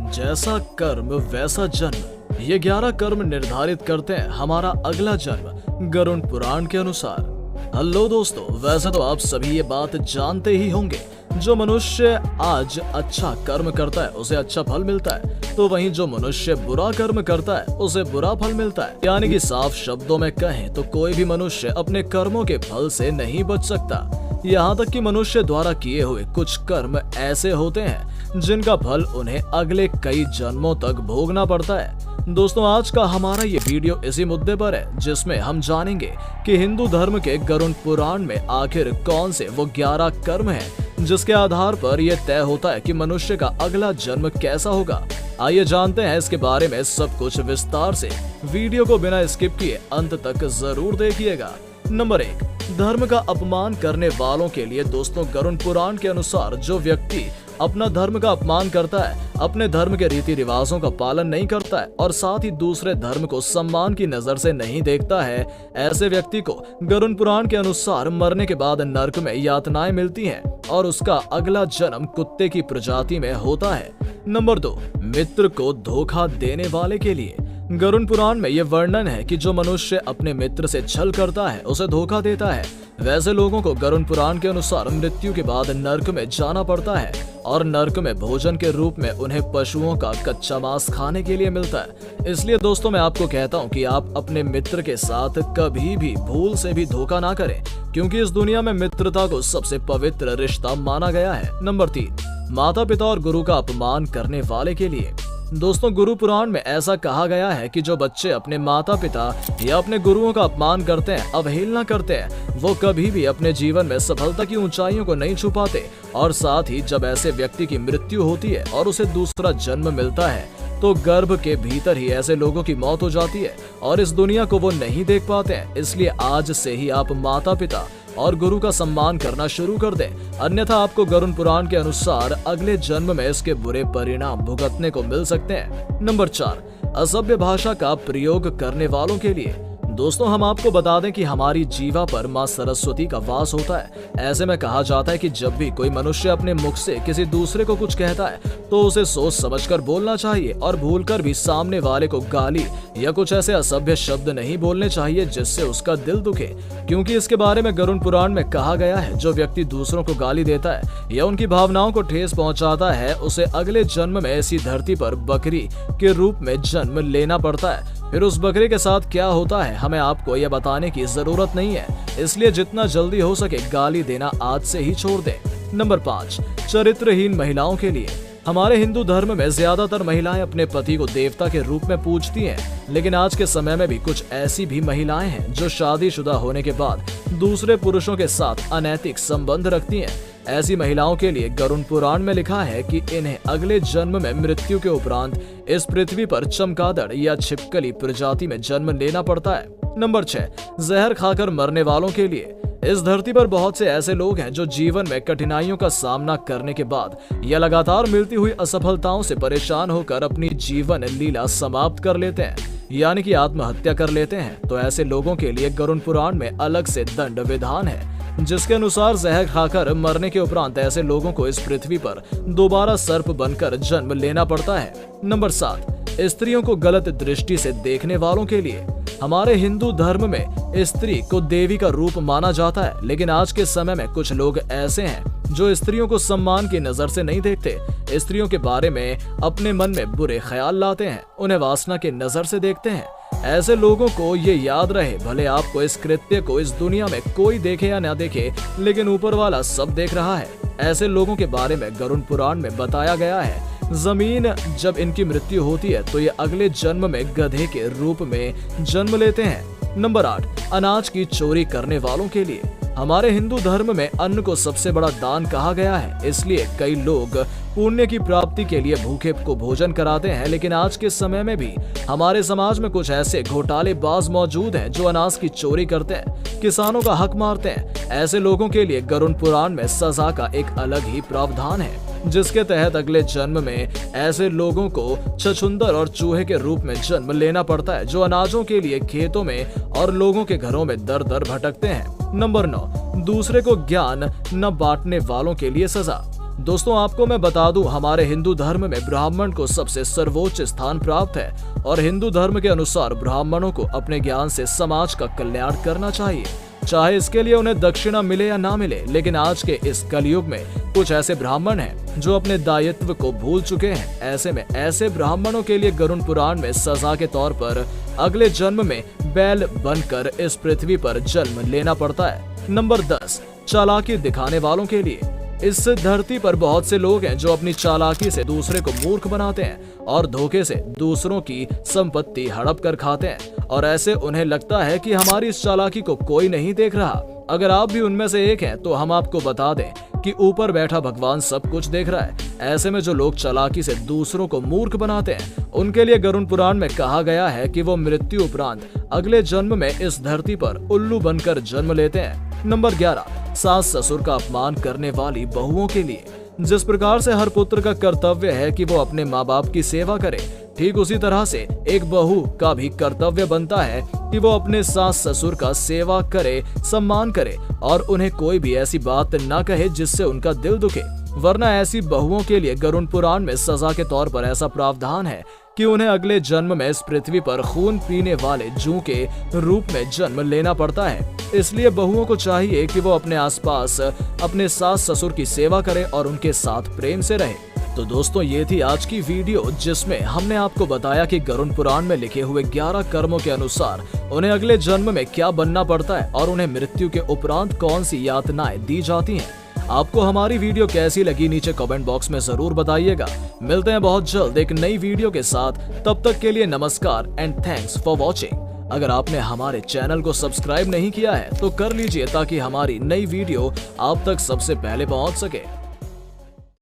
जैसा कर्म वैसा जन्म, ये 11 कर्म निर्धारित करते हैं हमारा अगला जन्म, गरुड़ पुराण के अनुसार। हेलो दोस्तों, वैसे तो आप सभी ये बात जानते ही होंगे, जो मनुष्य आज अच्छा कर्म करता है उसे अच्छा फल मिलता है, तो वहीं जो मनुष्य बुरा कर्म करता है उसे बुरा फल मिलता है। यानी कि साफ शब्दों में कहें तो कोई भी मनुष्य अपने कर्मों के फल से नहीं बच सकता। यहाँ तक कि मनुष्य द्वारा किए हुए कुछ कर्म ऐसे होते हैं जिनका फल उन्हें अगले कई जन्मों तक भोगना पड़ता है। दोस्तों, आज का हमारा ये वीडियो इसी मुद्दे पर है, जिसमें हम जानेंगे कि हिंदू धर्म के गरुड़ पुराण में आखिर कौन से वो 11 कर्म हैं जिसके आधार पर यह तय होता है कि मनुष्य का अगला जन्म कैसा होगा। आइए जानते हैं इसके बारे में सब कुछ विस्तार से। वीडियो को बिना स्किप किए अंत तक जरूर देखिएगा। नंबर 1, धर्म का अपमान करने वालों के लिए। दोस्तों, गरुड़ पुराण के अनुसार जो व्यक्ति अपना धर्म का अपमान करता है, अपने धर्म के रीति रिवाजों का पालन नहीं करता है और साथ ही दूसरे धर्म को सम्मान की नजर से नहीं देखता है, ऐसे व्यक्ति को गरुड़ पुराण के अनुसार मरने के बाद नरक में यातनाएं मिलती हैं और उसका अगला जन्म कुत्ते की प्रजाति में होता है। नंबर 2, मित्र को धोखा देने वाले के लिए। गरुड़ पुराण में यह वर्णन है कि जो मनुष्य अपने मित्र से छल करता है उसे धोखा देता है। वैसे लोगों को गरुड़ पुराण के अनुसार मृत्यु के बाद नर्क में जाना पड़ता है और नर्क में भोजन के रूप में उन्हें पशुओं का कच्चा मांस खाने के लिए मिलता है। इसलिए दोस्तों, मैं आपको कहता हूं कि आप अपने मित्र के साथ कभी भी भूल से भी धोखा ना करें, क्योंकि इस दुनिया में मित्रता को सबसे पवित्र रिश्ता माना गया है। नंबर 3, माता पिता और गुरु का अपमान करने वाले के लिए। दोस्तों, गुरु पुराण में ऐसा कहा गया है कि जो बच्चे अपने माता पिता या अपने गुरुओं का अपमान करते हैं, अवहेलना करते हैं, वो कभी भी अपने जीवन में सफलता की ऊंचाइयों को नहीं छू पाते। और साथ ही जब ऐसे व्यक्ति की मृत्यु होती है और उसे दूसरा जन्म मिलता है, तो गर्भ के भीतर ही ऐसे लोगों की मौत हो जाती है और इस दुनिया को वो नहीं देख पाते हैं। इसलिए आज से ही आप माता पिता और गुरु का सम्मान करना शुरू कर दें, अन्यथा आपको गरुड़ पुराण के अनुसार अगले जन्म में इसके बुरे परिणाम भुगतने को मिल सकते हैं। नंबर 4, असभ्य भाषा का प्रयोग करने वालों के लिए। दोस्तों, हम आपको बता दें कि हमारी जीवा पर माँ सरस्वती का वास होता है। ऐसे में कहा जाता है कि जब भी कोई मनुष्य अपने मुख से किसी दूसरे को कुछ कहता है तो उसे सोच समझकर बोलना चाहिए और भूलकर भी सामने वाले को गाली या कुछ ऐसे असभ्य शब्द नहीं बोलने चाहिए जिससे उसका दिल दुखे, क्योंकि इसके बारे में गरुड़ पुराण में कहा गया है, जो व्यक्ति दूसरों को गाली देता है या उनकी भावनाओं को ठेस पहुंचाता है, उसे अगले जन्म में ऐसी धरती पर बकरी के रूप में जन्म लेना पड़ता है। फिर उस बकरे के साथ क्या होता है हमें आपको यह बताने की जरूरत नहीं है, इसलिए जितना जल्दी हो सके गाली देना आज से ही छोड़ दें। नंबर 5, चरित्रहीन महिलाओं के लिए। हमारे हिंदू धर्म में ज्यादातर महिलाएं अपने पति को देवता के रूप में पूजती हैं, लेकिन आज के समय में भी कुछ ऐसी भी महिलाएं हैं जो शादीशुदा होने के बाद दूसरे पुरुषों के साथ अनैतिक संबंध रखती हैं। ऐसी महिलाओं के लिए गरुड़ पुराण में लिखा है कि इन्हें अगले जन्म में मृत्यु के उपरांत इस पृथ्वी पर चमगादड़ या छिपकली प्रजाति में जन्म लेना पड़ता है। नंबर 6, जहर खाकर मरने वालों के लिए। इस धरती पर बहुत से ऐसे लोग हैं जो जीवन में कठिनाइयों का सामना करने के बाद या लगातार मिलती हुई असफलताओं से परेशान होकर अपनी जीवन लीला समाप्त कर लेते हैं, यानी कि आत्महत्या कर लेते हैं। तो ऐसे लोगों के लिए गरुड़ पुराण में अलग से दंड विधान है, जिसके अनुसार जहर खाकर मरने के उपरांत ऐसे लोगों को इस पृथ्वी पर दोबारा सर्प बनकर जन्म लेना पड़ता है। नंबर 7, स्त्रियों को गलत दृष्टि से देखने वालों के लिए। हमारे हिंदू धर्म में स्त्री को देवी का रूप माना जाता है, लेकिन आज के समय में कुछ लोग ऐसे हैं जो स्त्रियों को सम्मान की नजर से नहीं देखते, स्त्रियों के बारे में अपने मन में बुरे ख्याल लाते हैं, उन्हें वासना की नजर से देखते हैं। ऐसे लोगों को ये याद रहे, भले आपको इस कृत्य को इस दुनिया में कोई देखे या ना देखे, लेकिन ऊपर वाला सब देख रहा है। ऐसे लोगों के बारे में गरुड़ पुराण में बताया गया है, जमीन जब इनकी मृत्यु होती है तो ये अगले जन्म में गधे के रूप में जन्म लेते हैं। नंबर 8, अनाज की चोरी करने वालों के लिए। हमारे हिंदू धर्म में अन्न को सबसे बड़ा दान कहा गया है, इसलिए कई लोग पुण्य की प्राप्ति के लिए भूखे को भोजन कराते हैं। लेकिन आज के समय में भी हमारे समाज में कुछ ऐसे घोटालेबाज मौजूद हैं जो अनाज की चोरी करते हैं, किसानों का हक मारते हैं। ऐसे लोगों के लिए गरुड़ पुराण में सजा का एक अलग ही प्रावधान है, जिसके तहत अगले जन्म में ऐसे लोगों को छछूंदर और चूहे के रूप में जन्म लेना पड़ता है, जो अनाजों के लिए खेतों में और लोगों के घरों में दर दर भटकते हैं। नंबर 9, दूसरे को ज्ञान न बांटने वालों के लिए सजा। दोस्तों आपको मैं बता दूं, हमारे हिंदू धर्म में ब्राह्मण को सबसे सर्वोच्च स्थान प्राप्त है और हिंदू धर्म के अनुसार ब्राह्मणों को अपने ज्ञान से समाज का कल्याण करना चाहिए, चाहे इसके लिए उन्हें दक्षिणा मिले या ना मिले। लेकिन आज के इस कलयुग में कुछ ऐसे ब्राह्मण हैं जो अपने दायित्व को भूल चुके हैं। ऐसे में ऐसे ब्राह्मणों के लिए गरुड़ पुराण में सजा के तौर पर अगले जन्म में बैल बनकर इस पृथ्वी पर जन्म लेना पड़ता है। नंबर 10, चालाकी दिखाने वालों के लिए। इस धरती पर बहुत से लोग हैं जो अपनी चालाकी से दूसरे को मूर्ख बनाते हैं और धोखे से दूसरों की संपत्ति हड़प कर खाते हैं, और ऐसे उन्हें लगता है कि हमारी इस चालाकी को कोई नहीं देख रहा। अगर आप भी उनमें से एक हैं तो हम आपको बता दें कि ऊपर बैठा भगवान सब कुछ देख रहा है। ऐसे में जो लोग चालाकी से दूसरों को मूर्ख बनाते हैं, उनके लिए गरुड़ पुराण में कहा गया है कि वो मृत्यु उपरांत अगले जन्म में इस धरती पर उल्लू बनकर जन्म लेते हैं। नंबर 11, सास ससुर का अपमान करने वाली बहुओं के लिए। जिस प्रकार से हर पुत्र का कर्तव्य है कि वो अपने माँ बाप की सेवा करे, ठीक उसी तरह से एक बहू का भी कर्तव्य बनता है कि वो अपने सास ससुर का सेवा करे, सम्मान करे और उन्हें कोई भी ऐसी बात न कहे जिससे उनका दिल दुखे। वरना ऐसी बहुओं के लिए गरुड़ पुराण में सजा के तौर पर ऐसा प्रावधान है कि उन्हें अगले जन्म में इस पृथ्वी पर खून पीने वाले जूं के रूप में जन्म लेना पड़ता है। इसलिए बहुओं को चाहिए कि वो अपने आसपास अपने सास ससुर की सेवा करें और उनके साथ प्रेम से रहे। तो दोस्तों ये थी आज की वीडियो, जिसमें हमने आपको बताया कि गरुड़ पुराण में लिखे हुए 11 कर्मों के अनुसार उन्हें अगले जन्म में क्या बनना पड़ता है और उन्हें मृत्यु के उपरांत कौन सी यातनाएं दी जाती हैं। आपको हमारी वीडियो कैसी लगी नीचे कमेंट बॉक्स में जरूर बताइएगा। मिलते हैं बहुत जल्द एक नई वीडियो के साथ, तब तक के लिए नमस्कार एंड थैंक्स फॉर वॉचिंग। अगर आपने हमारे चैनल को सब्सक्राइब नहीं किया है तो कर लीजिए ताकि हमारी नई वीडियो आप तक सबसे पहले पहुंच सके।